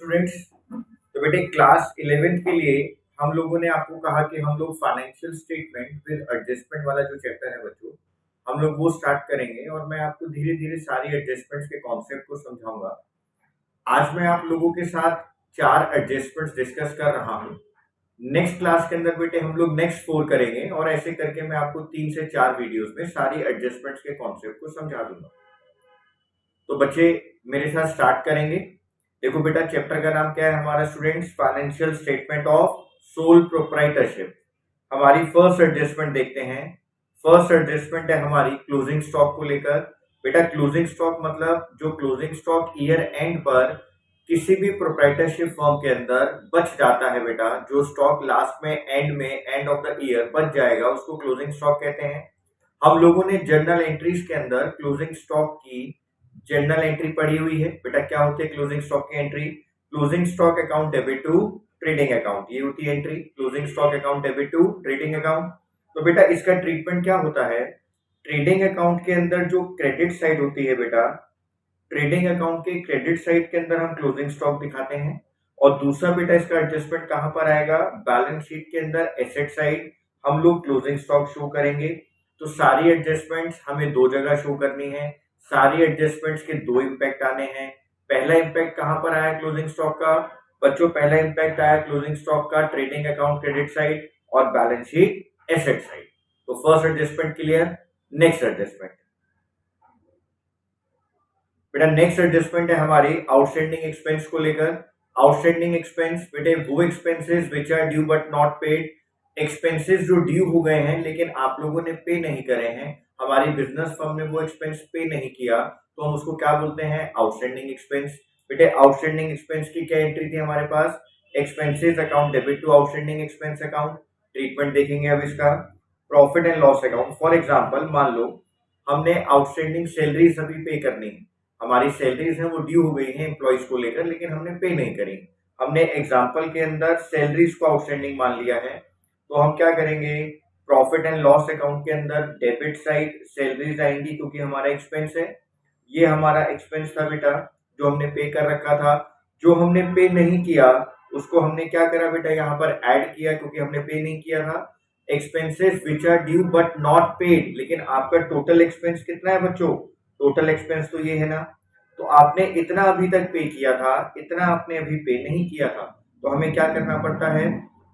Students. तो बेटे class 11th के लिए हम लोगों ने आपको कहा कि हम लोग फाइनेंशियल स्टेटमेंट विद एडजस्टमेंट वाला जो चैप्टर है बच्चों, हम लोग वो स्टार्ट करेंगे और मैं आपको धीरे धीरे सारी एडजस्टमेंट्स के कॉन्सेप्ट को समझाऊंगा। आज मैं आप लोगों के साथ 4 एडजस्टमेंट्स डिस्कस कर रहा हूँ। नेक्स्ट क्लास के अंदर बेटे हम लोग नेक्स्ट 4 करेंगे और ऐसे करके मैं आपको 3 से 4 वीडियोस में सारी एडजस्टमेंट्स के कॉन्सेप्ट को समझा दूंगा। तो बच्चे मेरे साथ स्टार्ट करेंगे। देखो बेटा, चैप्टर का नाम क्या है हमारा students? Financial statement of sole proprietorship. हमारी फर्स्ट एडजस्टमेंट देखते हैं। फर्स्ट एडजस्टमेंट है हमारी क्लोजिंग स्टॉक को लेकर। बेटा क्लोजिंग स्टॉक मतलब जो क्लोजिंग स्टॉक ईयर एंड पर किसी भी प्रोप्राइटरशिप फर्म के अंदर बच जाता है बेटा, जो स्टॉक लास्ट में एंड ऑफ द ईयर बच जाएगा, उसको क्लोजिंग स्टॉक कहते हैं। हम लोगों ने जर्नल एंट्रीज के अंदर क्लोजिंग स्टॉक की जर्नल एंट्री पड़ी हुई है। बेटा क्या होती है क्लोजिंग स्टॉक की entry? Closing stock account debit to trading account, ये होती है entry, closing stock account debit to trading account. तो बेटा इसका ट्रीटमेंट क्या होता है? ट्रेडिंग अकाउंट के अंदर जो क्रेडिट साइड होती है बेटा, ट्रेडिंग अकाउंट के क्रेडिट साइड के अंदर हम क्लोजिंग स्टॉक दिखाते हैं। और दूसरा बेटा इसका एडजस्टमेंट कहां पर आएगा? बैलेंस शीट के अंदर एसेट साइड हम लोग क्लोजिंग स्टॉक शो करेंगे। तो सारी एडजस्टमेंट्स हमें दो जगह शो करनी है। सारी एडजस्टमेंट्स के दो इम्पैक्ट आने हैं। पहला इम्पैक्ट कहां पर आया क्लोजिंग स्टॉक का? बच्चों पहला इम्पैक्ट आया क्लोजिंग स्टॉक का ट्रेडिंग अकाउंट क्रेडिट साइड और बैलेंस शीट एसेट साइड। तो first adjustment clear. Next adjustment बेटा, नेक्स्ट एडजस्टमेंट है हमारी आउटस्टैंडिंग एक्सपेंस को लेकर। आउटस्टैंडिंग एक्सपेंस बेटे वो expenses which are due but not paid. Expenses जो ड्यू हो गए हैं लेकिन आप लोगों ने पे नहीं करे हैं, हमारी बिजनेस फर्म ने वो एक्सपेंस पे नहीं किया, तो हम उसको क्या बोलते हैं? Outstanding expense. बेटे आउटस्टैंडिंग एक्सपेंस की क्या एंट्री थी हमारे पास? Expenses account debit to outstanding expense account. Treatment देखेंगे अब इसका। Profit and loss account, for example मान लो हमने आउटस्टैंडिंग सैलरीज अभी पे करनी है, हमारी सैलरीज हैं वो ड्यू हो गई हैं एम्प्लॉइज को लेकर, लेकिन हमने पे नहीं करी। हमने एग्जांपल के अंदर सैलरीज को आउटस्टैंडिंग मान लिया है, तो हम क्या करेंगे? प्रॉफिट एंड लॉस अकाउंट के अंदर डेबिट साइड सैलरीज आएंगी क्योंकि हमारा एक्सपेंस है। ये हमारा एक्सपेंस था बेटा जो हमने पे कर रखा था। जो हमने पे नहीं किया उसको हमने क्या करा बेटा? यहाँ पर ऐड किया क्योंकि हमने पे नहीं किया था। Expenses which are due but not paid, लेकिन आपका टोटल एक्सपेंस कितना है बच्चों? टोटल एक्सपेंस तो ये है ना, तो आपने इतना अभी तक पे किया था, इतना आपने अभी पे नहीं किया था, तो हमें क्या करना पड़ता है?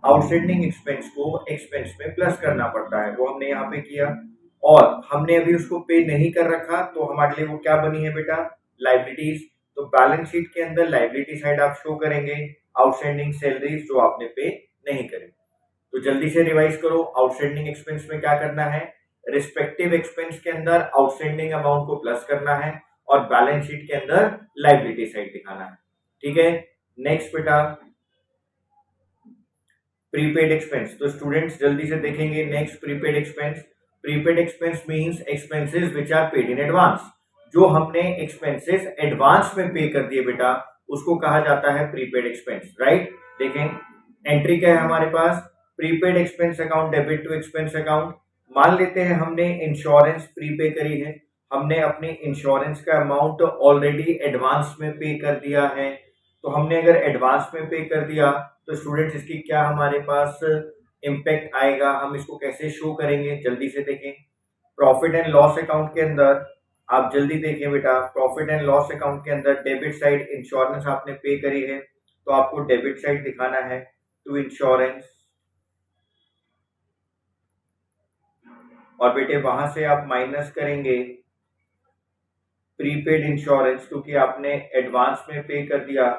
आउटस्टैंडिंग एक्सपेंस को एक्सपेंस में प्लस करना पड़ता है। वो हमने यहाँ पे किया और हमने अभी उसको पे नहीं कर रखा, तो हमारे लिए वो क्या बनी है बेटा? लाइबिलिटीज। तो बैलेंस शीट के अंदर लाइबिलिटी साइड आप शो करेंगे आउटस्टैंडिंग सैलरीज जो आपने पे नहीं करी। तो जल्दी से रिवाइज करो, आउटस्टैंडिंग एक्सपेंस में क्या करना है? रिस्पेक्टिव एक्सपेंस के अंदर आउटस्टैंडिंग अमाउंट को प्लस करना है और बैलेंस शीट के अंदर लाइबिलिटी साइड दिखाना है। ठीक है। नेक्स्ट बेटा, प्रीपेड एक्सपेंस। तो स्टूडेंट्स जल्दी से देखेंगे next prepaid expense. Prepaid expense means expenses which are paid in advance. जो हमने एक्सपेंसेस एडवांस में पे कर दिए बेटा, उसको कहा जाता है प्रीपेड एक्सपेंस, राइट? देखें एंट्री क्या है हमारे पास? Prepaid expense account debit to expense account. मान लेते हैं हमने इंश्योरेंस प्रीपे करी है, हमने अपने इंश्योरेंस का अमाउंट ऑलरेडी एडवांस में पे कर दिया है। तो हमने अगर एडवांस में पे कर दिया तो स्टूडेंट्स इसकी क्या हमारे पास इम्पैक्ट आएगा? हम इसको कैसे शो करेंगे? जल्दी से देखें। प्रॉफिट एंड लॉस अकाउंट के अंदर आप जल्दी देखें बेटा, प्रॉफिट एंड लॉस अकाउंट के अंदर डेबिट साइड इंश्योरेंस आपने पे करी है, तो आपको डेबिट साइड दिखाना है टू इंश्योरेंस। और बेटे वहां से आप माइनस करेंगे प्रीपेड इंश्योरेंस, क्योंकि आपने एडवांस में पे कर दिया।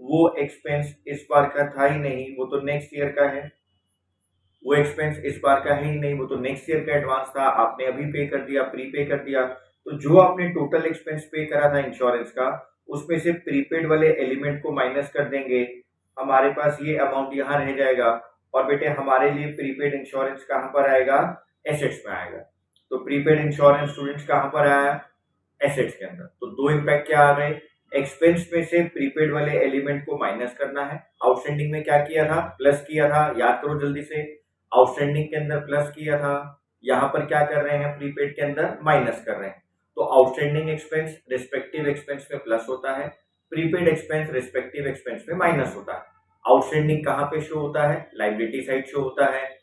वो एक्सपेंस इस बार का था ही नहीं, वो तो नेक्स्ट ईयर का है। वो एक्सपेंस इस बार का है ही नहीं, वो तो नेक्स्ट ईयर का एडवांस था, आपने अभी पे कर दिया, प्रीपे कर दिया। तो जो आपने टोटल एक्सपेंस पे करा था इंश्योरेंस का, उसमें से प्रीपेड वाले एलिमेंट को माइनस कर देंगे, हमारे पास ये अमाउंट यहाँ रह जाएगा। और बेटे हमारे लिए प्रीपेड इंश्योरेंस कहाँ पर आएगा? एसेट्स में आएगा। तो प्रीपेड इंश्योरेंस स्टूडेंट्स कहाँ पर आया? एसेट्स के अंदर। तो दो इम्पैक्ट क्या आ गए? एक्सपेंस में से प्रीपेड वाले एलिमेंट को माइनस करना है। आउटस्टैंडिंग में क्या किया था? प्लस किया था, याद करो जल्दी से। आउटस्टैंडिंग के अंदर प्लस किया था, यहाँ पर क्या कर रहे हैं? प्रीपेड के अंदर माइनस कर रहे हैं। तो आउटस्टैंडिंग एक्सपेंस रिस्पेक्टिव एक्सपेंस में प्लस होता है, प्रीपेड एक्सपेंस रिस्पेक्टिव एक्सपेंस में माइनस होता है। आउटस्टैंडिंग कहाँ पे शो होता है? लाइबिलिटी साइड शो होता है।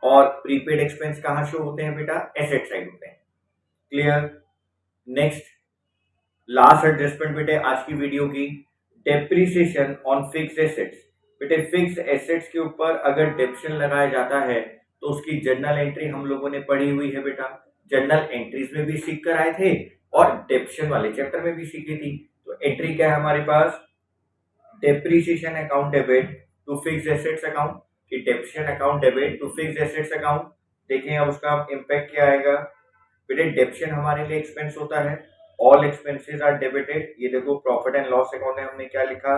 और प्रीपेड एक्सपेंस कहाँ शो होते हैं बेटा? एसेट साइड होते हैं। क्लियर? नेक्स्ट लास्ट एडजस्टमेंट बेटे आज की वीडियो की, डेप्रिसिएशन ऑन फिक्स्ड एसेट्स। बेटे फिक्स्ड एसेट्स के ऊपर अगर डेप्शन लगाया जाता है तो उसकी जर्नल एंट्री हम लोगों ने पढ़ी हुई है बेटा। जर्नल एंट्रीज में भी सीख कर आए थे और डेप्शन वाले चैप्टर में भी सीखी थी। तो एंट्री क्या है हमारे पास? Depreciation account debit to fixed assets account, कि depreciation account debit to fixed assets account. देखें अब उसका इम्पैक्ट क्या आएगा बेटे। डेप्शन हमारे लिए एक्सपेंस होता है, ऑल एक्सपेंसेस आर डेबिटेड। ये देखो प्रॉफिट एंड लॉस अकाउंट में हमने क्या लिखा?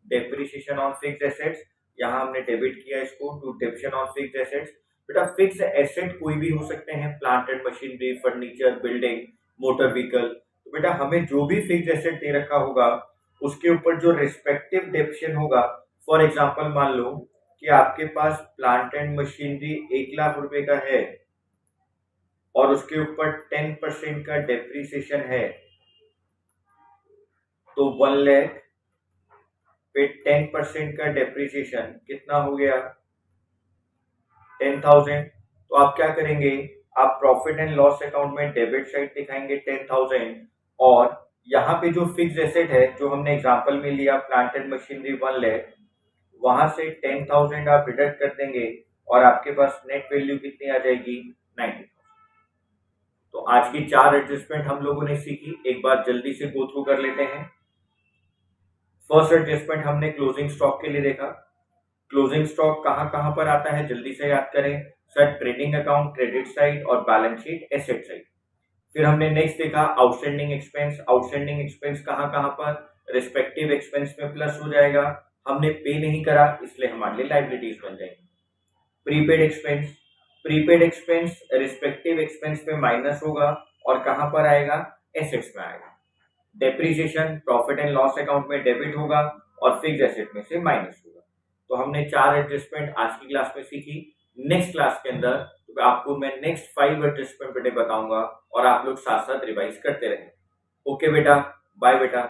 डेप्रिसिएशन ऑन फिक्स्ड एसेट्स, यहाँ हमने डेबिट किया इसको to depreciation on fixed assets. बेटा फिक्स्ड एसेट कोई भी हो सकते हैं, plant and machinery, furniture, building, motor vehicle. तो बेटा हमें जो भी फिक्स्ड एसेट दे रखा होगा उसके ऊपर जो रिस्पेक्टिव डेप्शन होगा, फॉर एग्जांपल मान लो कि आपके पास प्लांट एंड मशीनरी 1 लाख रुपए का है और उसके ऊपर 10% का डेप्रिसिएशन है, तो 1 लाख पे 10% का डेप्रिसिएशन कितना हो गया? 10,000। तो आप क्या करेंगे? आप प्रॉफिट एंड लॉस अकाउंट में डेबिट साइड दिखाएंगे 10,000, और यहाँ पे जो फिक्स्ड एसेट है जो हमने एग्जांपल में लिया प्लांट एंड मशीनरी 1 लाख, वहां से 10,000 आप डिडक्ट कर देंगे और आपके पास नेट वैल्यू कितनी आ जाएगी? 90। तो आज की 4 एडजस्टमेंट हम लोगों ने सीखी, एक बार जल्दी से गो थ्रू कर लेते हैं। फर्स्ट एडजस्टमेंट हमने क्लोजिंग स्टॉक के लिए देखा। क्लोजिंग स्टॉक कहां कहां पर आता है जल्दी से याद करें sir? Trading account credit side और बैलेंस शीट एसेट साइड। फिर हमने नेक्स्ट देखा आउटस्टैंडिंग एक्सपेंस। आउटस्टैंडिंग एक्सपेंस कहां कहां पर? रिस्पेक्टिव एक्सपेंस में प्लस हो जाएगा, हमने पे नहीं करा इसलिए हमारे लिए लाइबिलिटीज बन जाएगी। Prepaid expense, prepaid expense respective expense में माइनस होगा और कहां पर आएगा? एसेट्स में आएगा। Depreciation profit and loss account में डेबिट होगा और फिक्स्ड एसेट में से माइनस होगा। तो हमने 4 एडजस्टमेंट आज की क्लास में सीखी। नेक्स्ट क्लास के अंदर तो आपको मैं नेक्स्ट 5 एडजस्टमेंट बेटे बताऊंगा और आप लोग साथ साथ रिवाइज करते रहें। ओके बेटा, बाय बेटा।